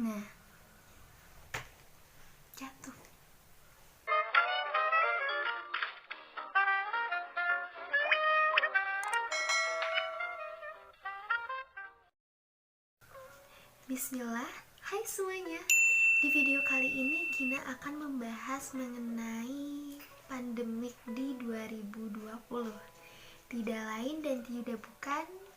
Nah, jatuh. Bismillah, hai semuanya. Di video kali ini Gina akan membahas mengenai pandemik di 2020. Tidak lain dan tidak bukan,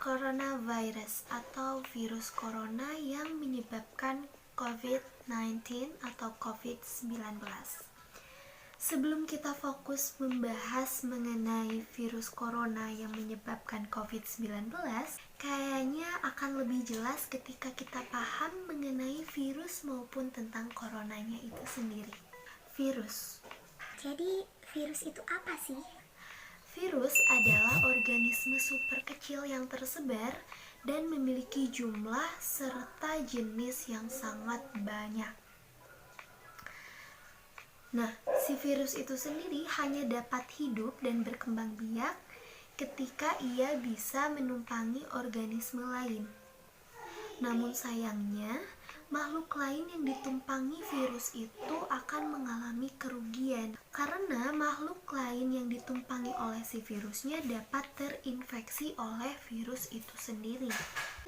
coronavirus atau virus corona yang menyebabkan COVID-19 atau COVID-19. Sebelum kita fokus membahas mengenai virus corona yang menyebabkan COVID-19, kayaknya akan lebih jelas ketika kita paham mengenai virus maupun tentang coronanya itu sendiri. Virus. Jadi, virus itu apa sih? Virus adalah organisme super kecil yang tersebar dan memiliki jumlah serta jenis yang sangat banyak. Nah, si virus itu sendiri hanya dapat hidup dan berkembang biak ketika ia bisa menumpangi organisme lain. Namun sayangnya, makhluk lain yang ditumpangi virus itu akan mengalami kerugian karena makhluk lain yang ditumpangi oleh si virusnya dapat terinfeksi oleh virus itu sendiri.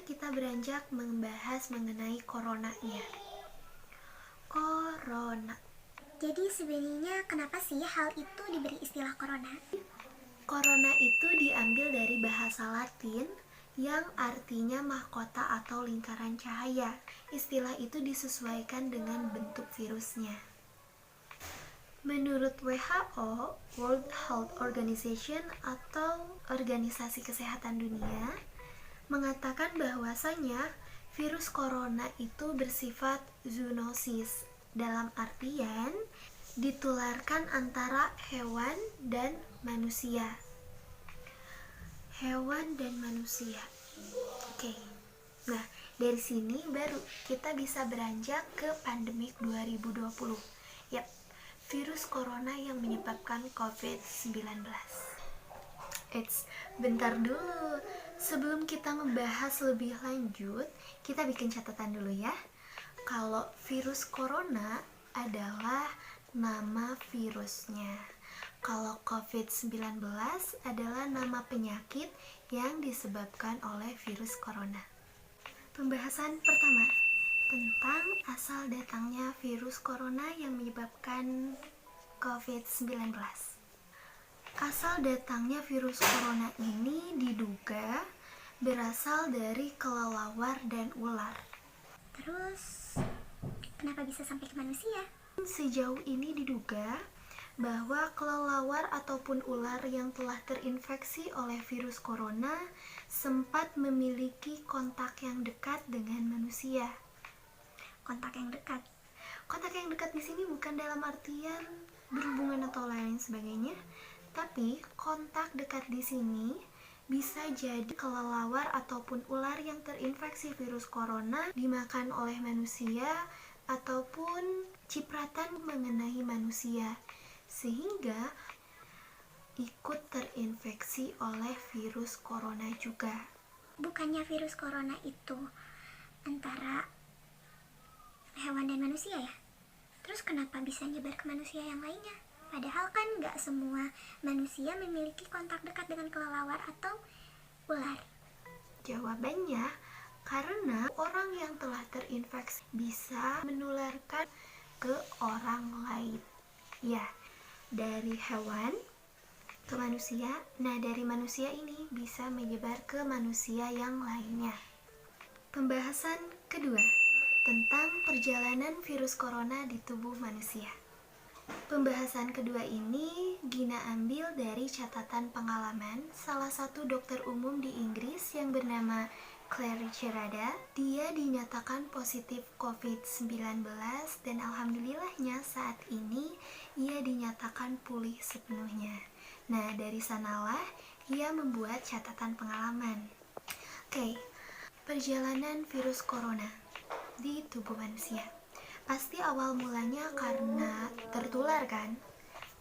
Kita beranjak membahas mengenai coronanya. Corona. Jadi sebenarnya kenapa sih hal itu diberi istilah corona? Corona itu diambil dari bahasa Latin yang artinya mahkota atau lingkaran cahaya. Istilah itu disesuaikan dengan bentuk virusnya. Menurut WHO, World Health Organization atau Organisasi Kesehatan Dunia, mengatakan bahwasanya virus corona itu bersifat zoonosis, dalam artian ditularkan antara hewan dan manusia. Hewan dan manusia. Oke. Nah, dari sini baru kita bisa beranjak ke pandemik 2020. Yap, virus corona yang menyebabkan COVID-19. Bentar dulu. Sebelum kita membahas lebih lanjut, kita bikin catatan dulu ya. Kalau virus corona adalah nama virusnya. Kalau COVID-19 adalah nama penyakit yang disebabkan oleh virus corona. Pembahasan pertama tentang asal datangnya virus corona yang menyebabkan COVID-19. Asal datangnya virus corona ini diduga berasal dari kelelawar dan ular. Terus, kenapa bisa sampai ke manusia? Sejauh ini diduga bahwa kelelawar ataupun ular yang telah terinfeksi oleh virus corona sempat memiliki kontak yang dekat dengan manusia. Kontak yang dekat. Kontak yang dekat di sini bukan dalam artian berhubungan atau lain sebagainya, tapi kontak dekat di sini bisa jadi kelelawar ataupun ular yang terinfeksi virus corona dimakan oleh manusia ataupun cipratan mengenai manusia sehingga ikut terinfeksi oleh virus corona juga. Bukannya virus corona itu antara hewan dan manusia ya? Terus kenapa bisa nyebar ke manusia yang lainnya? Padahal kan nggak semua manusia memiliki kontak dekat dengan kelelawar atau ular. Jawabannya, karena orang yang telah terinfeksi bisa menularkan ke orang lain. Ya, dari hewan ke manusia. Nah, dari manusia ini bisa menyebar ke manusia yang lainnya. Pembahasan kedua tentang perjalanan virus corona di tubuh manusia. Pembahasan kedua ini Gina ambil dari catatan pengalaman salah satu dokter umum di Inggris yang bernama Claire Gerada. Dia dinyatakan positif COVID-19 dan alhamdulillahnya saat ini ia dinyatakan pulih sepenuhnya. Nah, dari sanalah ia membuat catatan pengalaman. Oke, perjalanan virus corona di tubuh manusia. Pasti awal mulanya karena tertular kan?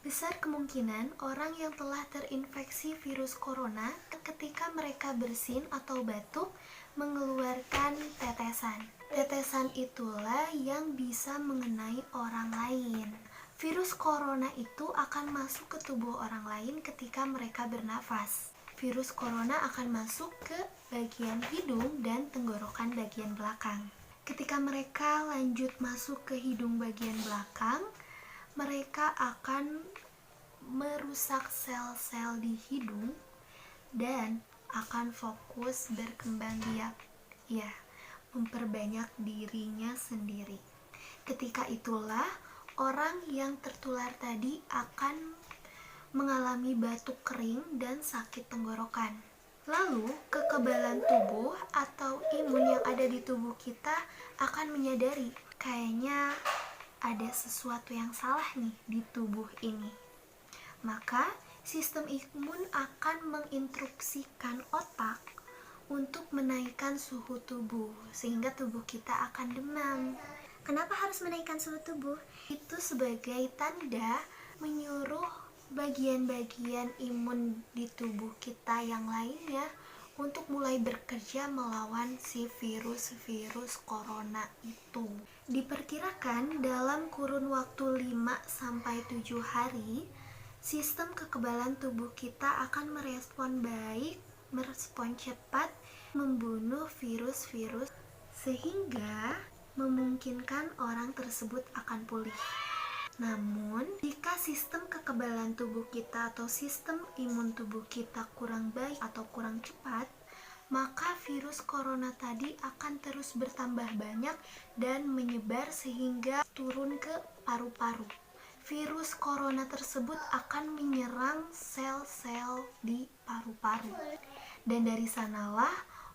Besar kemungkinan orang yang telah terinfeksi virus corona ketika mereka bersin atau batuk mengeluarkan tetesan. Tetesan itulah yang bisa mengenai orang lain. Virus corona itu akan masuk ke tubuh orang lain ketika mereka bernafas. Virus corona akan masuk ke bagian hidung dan tenggorokan bagian belakang. Ketika mereka lanjut masuk ke hidung bagian belakang, mereka akan merusak sel-sel di hidung dan akan fokus berkembang biak, ya, memperbanyak dirinya sendiri. Ketika itulah orang yang tertular tadi akan mengalami batuk kering dan sakit tenggorokan. Lalu, kekebalan tubuh atau imun yang ada di tubuh kita akan menyadari, kayaknya ada sesuatu yang salah nih di tubuh ini. Maka, sistem imun akan menginstruksikan otak untuk menaikkan suhu tubuh, sehingga tubuh kita akan demam. Kenapa harus menaikkan suhu tubuh? Itu sebagai tanda menyuruh bagian-bagian imun di tubuh kita yang lainnya untuk mulai bekerja melawan si virus corona itu. Diperkirakan dalam kurun waktu 5-7 hari, sistem kekebalan tubuh kita akan merespon baik, merespon cepat, membunuh virus-virus sehingga memungkinkan orang tersebut akan pulih. Namun, jika sistem kekebalan tubuh kita atau sistem imun tubuh kita kurang baik atau kurang cepat, maka virus corona tadi akan terus bertambah banyak dan menyebar sehingga turun ke paru-paru. Virus corona tersebut akan menyerang sel-sel di paru-paru. Dan dari sanalah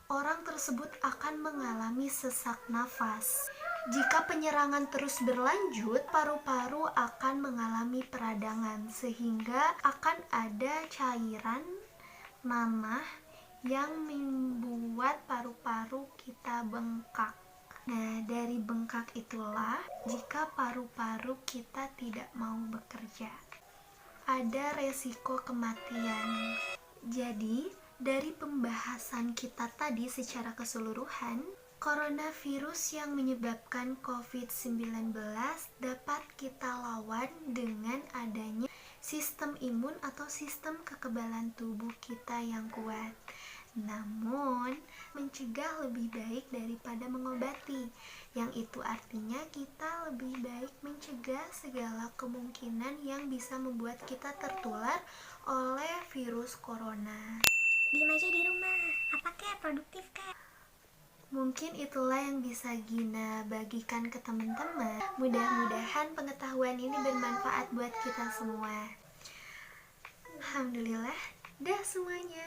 orang tersebut akan mengalami sesak nafas. Jika penyerangan terus berlanjut, paru-paru akan mengalami peradangan sehingga akan ada cairan nanah yang membuat paru-paru kita bengkak. Nah, dari bengkak itulah jika paru-paru kita tidak mau bekerja, ada resiko kematian. Jadi, dari pembahasan kita tadi secara keseluruhan, coronavirus yang menyebabkan COVID-19 dapat kita lawan dengan adanya sistem imun atau sistem kekebalan tubuh kita yang kuat. Namun, mencegah lebih baik daripada mengobati. Yang itu artinya kita lebih baik mencegah segala kemungkinan yang bisa membuat kita tertular oleh virus corona. Diem aja di rumah, apa kek, produktif kek. Mungkin itulah yang bisa Gina bagikan ke teman-teman. Mudah-mudahan pengetahuan ini bermanfaat buat kita semua. Alhamdulillah, dah semuanya.